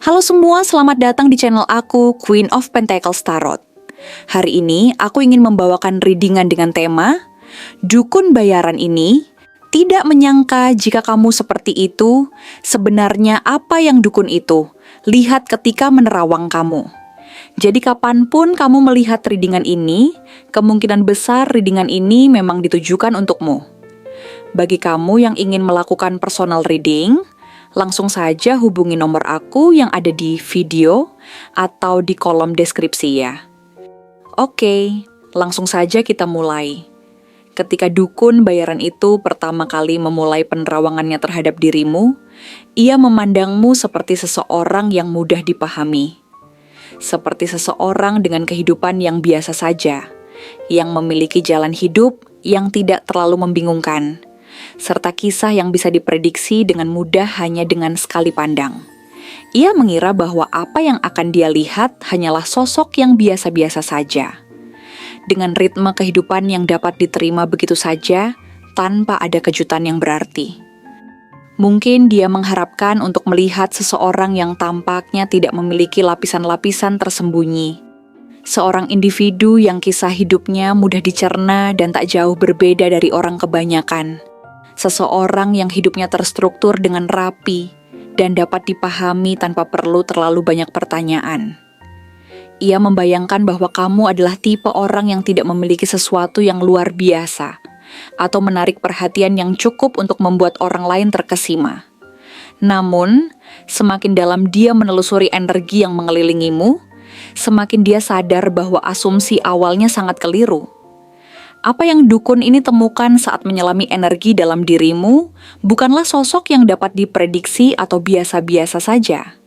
Halo semua, selamat datang di channel aku, Queen of Pentacles Tarot. Hari ini aku ingin membawakan readingan dengan tema Dukun bayaran ini tidak menyangka jika kamu seperti itu. Sebenarnya apa yang dukun itu? Lihat ketika menerawang kamu. Jadi kapanpun kamu melihat readingan ini, kemungkinan besar readingan ini memang ditujukan untukmu. Bagi kamu yang ingin melakukan personal reading, langsung saja hubungi nomor aku yang ada di video atau di kolom deskripsi ya. Oke, langsung saja kita mulai. Ketika dukun bayaran itu pertama kali memulai penerawangannya terhadap dirimu, ia memandangmu seperti seseorang yang mudah dipahami. Seperti seseorang dengan kehidupan yang biasa saja, yang memiliki jalan hidup yang tidak terlalu membingungkan, serta kisah yang bisa diprediksi dengan mudah hanya dengan sekali pandang. Ia mengira bahwa apa yang akan dia lihat hanyalah sosok yang biasa-biasa saja, dengan ritme kehidupan yang dapat diterima begitu saja, tanpa ada kejutan yang berarti. Mungkin dia mengharapkan untuk melihat seseorang yang tampaknya tidak memiliki lapisan-lapisan tersembunyi. Seorang individu yang kisah hidupnya mudah dicerna dan tak jauh berbeda dari orang kebanyakan. Seseorang yang hidupnya terstruktur dengan rapi dan dapat dipahami tanpa perlu terlalu banyak pertanyaan. Ia membayangkan bahwa kamu adalah tipe orang yang tidak memiliki sesuatu yang luar biasa atau menarik perhatian yang cukup untuk membuat orang lain terkesima. Namun, semakin dalam dia menelusuri energi yang mengelilingimu, semakin dia sadar bahwa asumsi awalnya sangat keliru. Apa yang dukun ini temukan saat menyelami energi dalam dirimu bukanlah sosok yang dapat diprediksi atau biasa-biasa saja.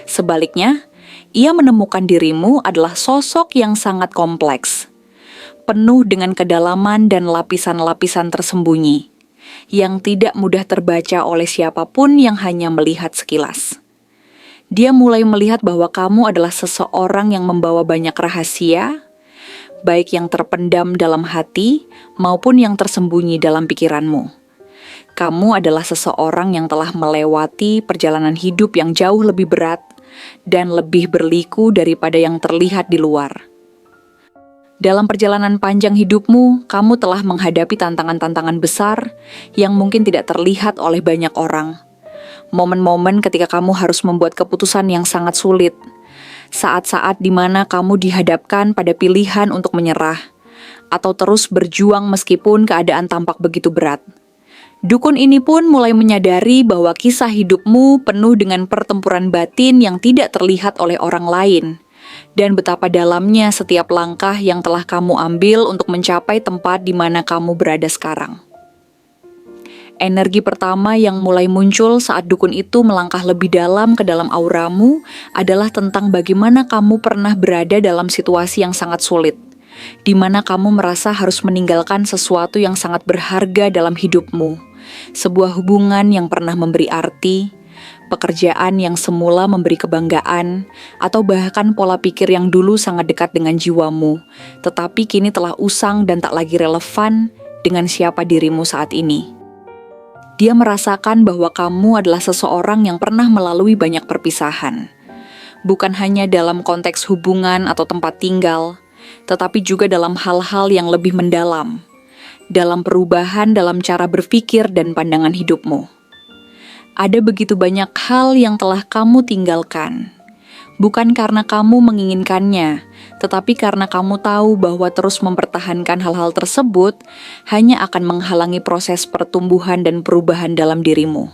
Sebaliknya, ia menemukan dirimu adalah sosok yang sangat kompleks, penuh dengan kedalaman dan lapisan-lapisan tersembunyi, yang tidak mudah terbaca oleh siapapun yang hanya melihat sekilas. Dia mulai melihat bahwa kamu adalah seseorang yang membawa banyak rahasia, baik yang terpendam dalam hati maupun yang tersembunyi dalam pikiranmu. Kamu adalah seseorang yang telah melewati perjalanan hidup yang jauh lebih berat dan lebih berliku daripada yang terlihat di luar. Dalam perjalanan panjang hidupmu, kamu telah menghadapi tantangan-tantangan besar yang mungkin tidak terlihat oleh banyak orang. Momen-momen ketika kamu harus membuat keputusan yang sangat sulit. Saat-saat di mana kamu dihadapkan pada pilihan untuk menyerah atau terus berjuang meskipun keadaan tampak begitu berat. Dukun ini pun mulai menyadari bahwa kisah hidupmu penuh dengan pertempuran batin yang tidak terlihat oleh orang lain, dan betapa dalamnya setiap langkah yang telah kamu ambil untuk mencapai tempat di mana kamu berada sekarang. Energi pertama yang mulai muncul saat dukun itu melangkah lebih dalam ke dalam auramu adalah tentang bagaimana kamu pernah berada dalam situasi yang sangat sulit, di mana kamu merasa harus meninggalkan sesuatu yang sangat berharga dalam hidupmu, sebuah hubungan yang pernah memberi arti, pekerjaan yang semula memberi kebanggaan, atau bahkan pola pikir yang dulu sangat dekat dengan jiwamu, tetapi kini telah usang dan tak lagi relevan dengan siapa dirimu saat ini. Dia merasakan bahwa kamu adalah seseorang yang pernah melalui banyak perpisahan. Bukan hanya dalam konteks hubungan atau tempat tinggal, tetapi juga dalam hal-hal yang lebih mendalam, dalam perubahan dalam cara berpikir dan pandangan hidupmu. Ada begitu banyak hal yang telah kamu tinggalkan, bukan karena kamu menginginkannya, tetapi karena kamu tahu bahwa terus mempertahankan hal-hal tersebut hanya akan menghalangi proses pertumbuhan dan perubahan dalam dirimu.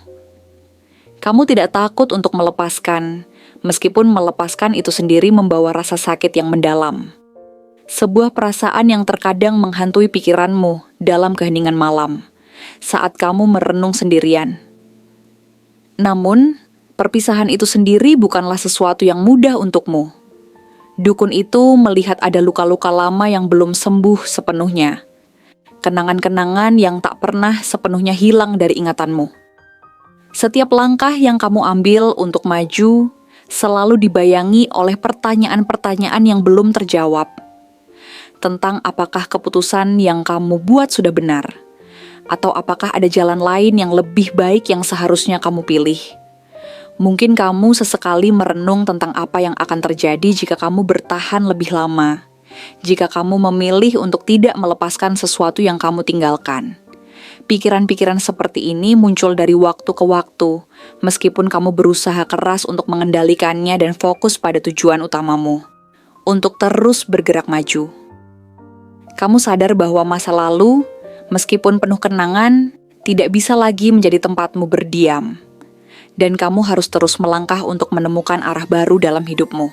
Kamu tidak takut untuk melepaskan, meskipun melepaskan itu sendiri membawa rasa sakit yang mendalam. Sebuah perasaan yang terkadang menghantui pikiranmu dalam keheningan malam, saat kamu merenung sendirian. Namun, perpisahan itu sendiri bukanlah sesuatu yang mudah untukmu. Dukun itu melihat ada luka-luka lama yang belum sembuh sepenuhnya. Kenangan-kenangan yang tak pernah sepenuhnya hilang dari ingatanmu. Setiap langkah yang kamu ambil untuk maju selalu dibayangi oleh pertanyaan-pertanyaan yang belum terjawab. Tentang apakah keputusan yang kamu buat sudah benar, atau apakah ada jalan lain yang lebih baik yang seharusnya kamu pilih. Mungkin kamu sesekali merenung tentang apa yang akan terjadi jika kamu bertahan lebih lama, jika kamu memilih untuk tidak melepaskan sesuatu yang kamu tinggalkan. Pikiran-pikiran seperti ini muncul dari waktu ke waktu, meskipun kamu berusaha keras untuk mengendalikannya dan fokus pada tujuan utamamu, untuk terus bergerak maju. Kamu sadar bahwa masa lalu, meskipun penuh kenangan, tidak bisa lagi menjadi tempatmu berdiam. Dan kamu harus terus melangkah untuk menemukan arah baru dalam hidupmu.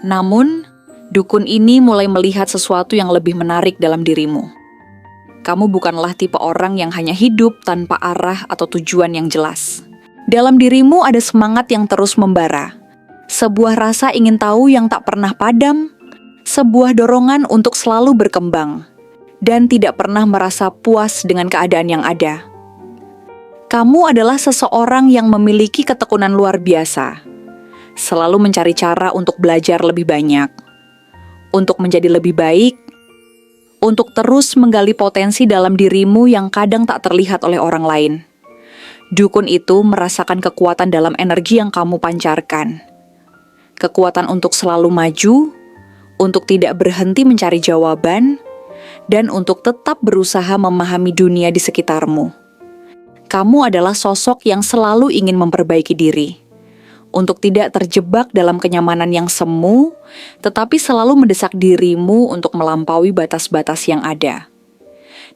Namun, dukun ini mulai melihat sesuatu yang lebih menarik dalam dirimu. Kamu bukanlah tipe orang yang hanya hidup tanpa arah atau tujuan yang jelas. Dalam dirimu ada semangat yang terus membara. Sebuah rasa ingin tahu yang tak pernah padam, sebuah dorongan untuk selalu berkembang, dan tidak pernah merasa puas dengan keadaan yang ada. Kamu adalah seseorang yang memiliki ketekunan luar biasa, selalu mencari cara untuk belajar lebih banyak, untuk menjadi lebih baik, untuk terus menggali potensi dalam dirimu yang kadang tak terlihat oleh orang lain. Dukun itu merasakan kekuatan dalam energi yang kamu pancarkan, kekuatan untuk selalu maju, untuk tidak berhenti mencari jawaban, dan untuk tetap berusaha memahami dunia di sekitarmu. Kamu adalah sosok yang selalu ingin memperbaiki diri, untuk tidak terjebak dalam kenyamanan yang semu, tetapi selalu mendesak dirimu untuk melampaui batas-batas yang ada.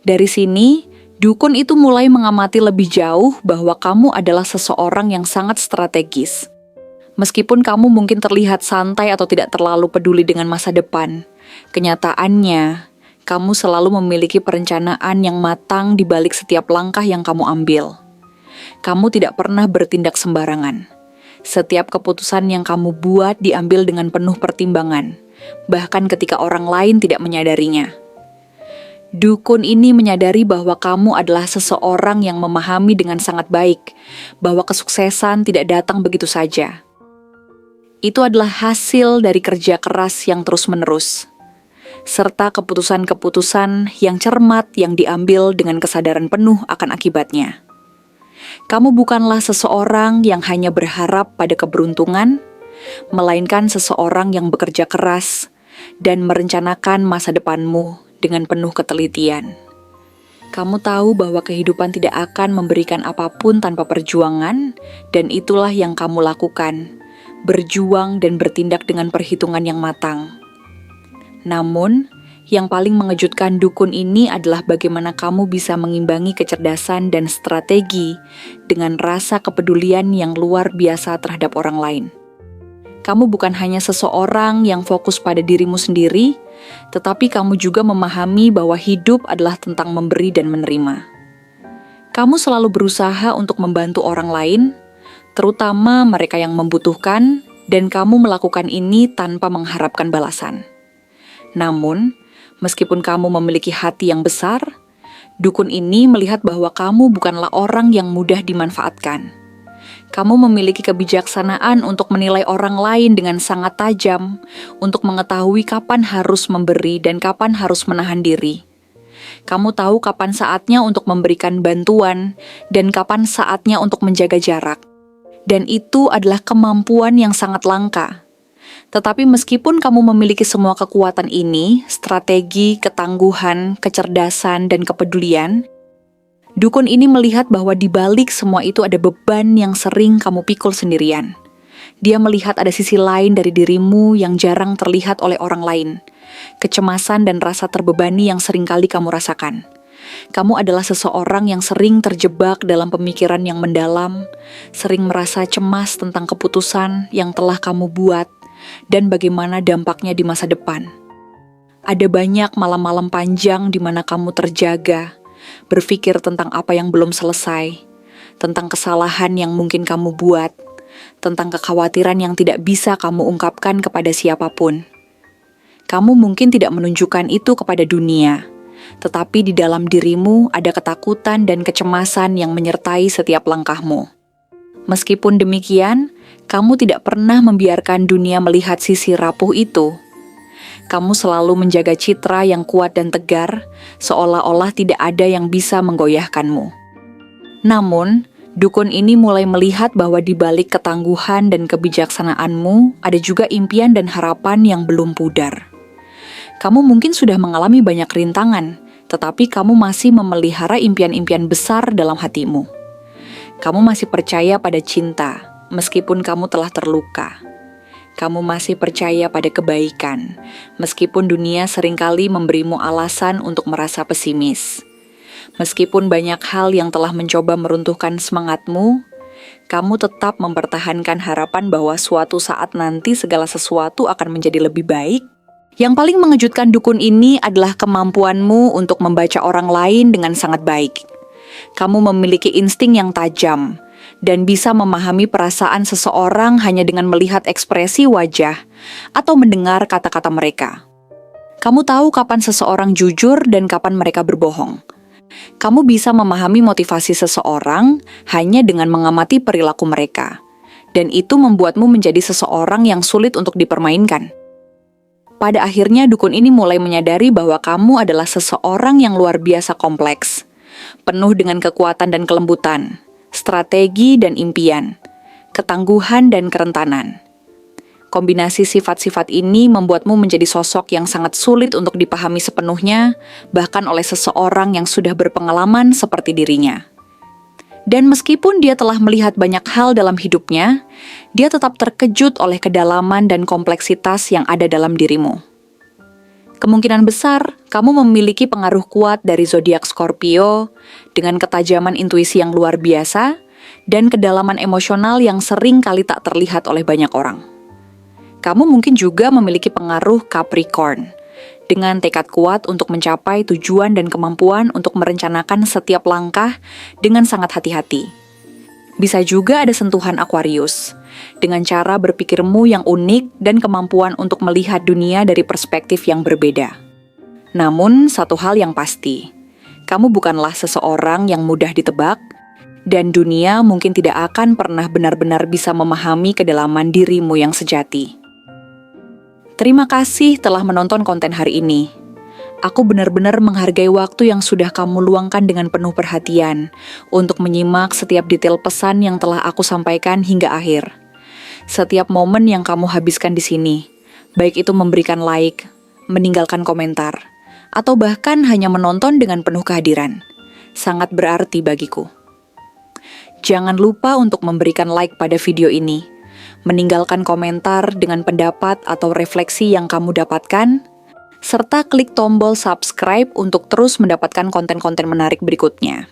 Dari sini, dukun itu mulai mengamati lebih jauh bahwa kamu adalah seseorang yang sangat strategis. Meskipun kamu mungkin terlihat santai atau tidak terlalu peduli dengan masa depan, kenyataannya, kamu selalu memiliki perencanaan yang matang di balik setiap langkah yang kamu ambil. Kamu tidak pernah bertindak sembarangan. Setiap keputusan yang kamu buat diambil dengan penuh pertimbangan, bahkan ketika orang lain tidak menyadarinya. Dukun ini menyadari bahwa kamu adalah seseorang yang memahami dengan sangat baik bahwa kesuksesan tidak datang begitu saja. Itu adalah hasil dari kerja keras yang terus-menerus, serta keputusan-keputusan yang cermat yang diambil dengan kesadaran penuh akan akibatnya. Kamu bukanlah seseorang yang hanya berharap pada keberuntungan, melainkan seseorang yang bekerja keras dan merencanakan masa depanmu dengan penuh ketelitian. Kamu tahu bahwa kehidupan tidak akan memberikan apapun tanpa perjuangan, dan itulah yang kamu lakukan. Berjuang dan bertindak dengan perhitungan yang matang. Namun, yang paling mengejutkan dukun ini adalah bagaimana kamu bisa mengimbangi kecerdasan dan strategi dengan rasa kepedulian yang luar biasa terhadap orang lain. Kamu bukan hanya seseorang yang fokus pada dirimu sendiri, tetapi kamu juga memahami bahwa hidup adalah tentang memberi dan menerima. Kamu selalu berusaha untuk membantu orang lain, terutama mereka yang membutuhkan, dan kamu melakukan ini tanpa mengharapkan balasan. Namun, meskipun kamu memiliki hati yang besar, dukun ini melihat bahwa kamu bukanlah orang yang mudah dimanfaatkan. Kamu memiliki kebijaksanaan untuk menilai orang lain dengan sangat tajam, untuk mengetahui kapan harus memberi dan kapan harus menahan diri. Kamu tahu kapan saatnya untuk memberikan bantuan, dan kapan saatnya untuk menjaga jarak. Dan itu adalah kemampuan yang sangat langka. Tetapi meskipun kamu memiliki semua kekuatan ini, strategi, ketangguhan, kecerdasan, dan kepedulian, dukun ini melihat bahwa di balik semua itu ada beban yang sering kamu pikul sendirian. Dia melihat ada sisi lain dari dirimu yang jarang terlihat oleh orang lain. Kecemasan dan rasa terbebani yang seringkali kamu rasakan. Kamu adalah seseorang yang sering terjebak dalam pemikiran yang mendalam, sering merasa cemas tentang keputusan yang telah kamu buat, dan bagaimana dampaknya di masa depan. Ada banyak malam-malam panjang di mana kamu terjaga, berpikir tentang apa yang belum selesai, tentang kesalahan yang mungkin kamu buat, tentang kekhawatiran yang tidak bisa kamu ungkapkan kepada siapapun. Kamu mungkin tidak menunjukkan itu kepada dunia, tetapi di dalam dirimu ada ketakutan dan kecemasan yang menyertai setiap langkahmu. Meskipun demikian, kamu tidak pernah membiarkan dunia melihat sisi rapuh itu. Kamu selalu menjaga citra yang kuat dan tegar, seolah-olah tidak ada yang bisa menggoyahkanmu. Namun, Dukun ini mulai melihat bahwa di balik ketangguhan dan kebijaksanaanmu, ada juga impian dan harapan yang belum pudar. Kamu mungkin sudah mengalami banyak rintangan, tetapi kamu masih memelihara impian-impian besar dalam hatimu. Kamu masih percaya pada cinta, meskipun kamu telah terluka. Kamu masih percaya pada kebaikan, meskipun dunia seringkali memberimu alasan untuk merasa pesimis. Meskipun banyak hal yang telah mencoba meruntuhkan semangatmu, kamu tetap mempertahankan harapan bahwa suatu saat nanti segala sesuatu akan menjadi lebih baik. Yang paling mengejutkan dukun ini adalah kemampuanmu untuk membaca orang lain dengan sangat baik. Kamu memiliki insting yang tajam dan bisa memahami perasaan seseorang hanya dengan melihat ekspresi wajah atau mendengar kata-kata mereka. Kamu tahu kapan seseorang jujur dan kapan mereka berbohong. Kamu bisa memahami motivasi seseorang hanya dengan mengamati perilaku mereka, dan itu membuatmu menjadi seseorang yang sulit untuk dipermainkan. Pada akhirnya, dukun ini mulai menyadari bahwa kamu adalah seseorang yang luar biasa kompleks, penuh dengan kekuatan dan kelembutan, strategi dan impian, ketangguhan dan kerentanan. Kombinasi sifat-sifat ini membuatmu menjadi sosok yang sangat sulit untuk dipahami sepenuhnya, bahkan oleh seseorang yang sudah berpengalaman seperti dirinya. Dan meskipun dia telah melihat banyak hal dalam hidupnya, dia tetap terkejut oleh kedalaman dan kompleksitas yang ada dalam dirimu. Kemungkinan besar, kamu memiliki pengaruh kuat dari zodiak Scorpio, dengan ketajaman intuisi yang luar biasa, dan kedalaman emosional yang sering kali tak terlihat oleh banyak orang. Kamu mungkin juga memiliki pengaruh Capricorn, dengan tekad kuat untuk mencapai tujuan dan kemampuan untuk merencanakan setiap langkah dengan sangat hati-hati. Bisa juga ada sentuhan Aquarius, dengan cara berpikirmu yang unik dan kemampuan untuk melihat dunia dari perspektif yang berbeda. Namun, satu hal yang pasti, kamu bukanlah seseorang yang mudah ditebak, dan dunia mungkin tidak akan pernah benar-benar bisa memahami kedalaman dirimu yang sejati. Terima kasih telah menonton konten hari ini. Aku benar-benar menghargai waktu yang sudah kamu luangkan dengan penuh perhatian untuk menyimak setiap detail pesan yang telah aku sampaikan hingga akhir. Setiap momen yang kamu habiskan di sini, baik itu memberikan like, meninggalkan komentar, atau bahkan hanya menonton dengan penuh kehadiran, sangat berarti bagiku. Jangan lupa untuk memberikan like pada video ini, meninggalkan komentar dengan pendapat atau refleksi yang kamu dapatkan, serta klik tombol subscribe untuk terus mendapatkan konten-konten menarik berikutnya.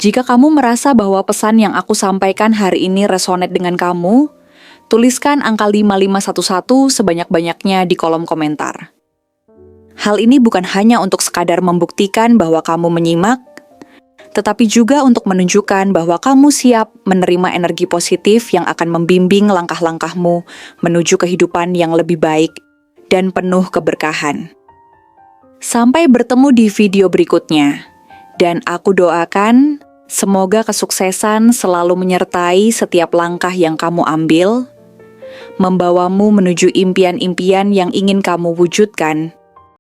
Jika kamu merasa bahwa pesan yang aku sampaikan hari ini resonate dengan kamu, tuliskan angka 5511 sebanyak-banyaknya di kolom komentar. Hal ini bukan hanya untuk sekadar membuktikan bahwa kamu menyimak, tetapi juga untuk menunjukkan bahwa kamu siap menerima energi positif yang akan membimbing langkah-langkahmu menuju kehidupan yang lebih baik dan penuh keberkahan. Sampai bertemu di video berikutnya, dan aku doakan semoga kesuksesan selalu menyertai setiap langkah yang kamu ambil, membawamu menuju impian-impian yang ingin kamu wujudkan,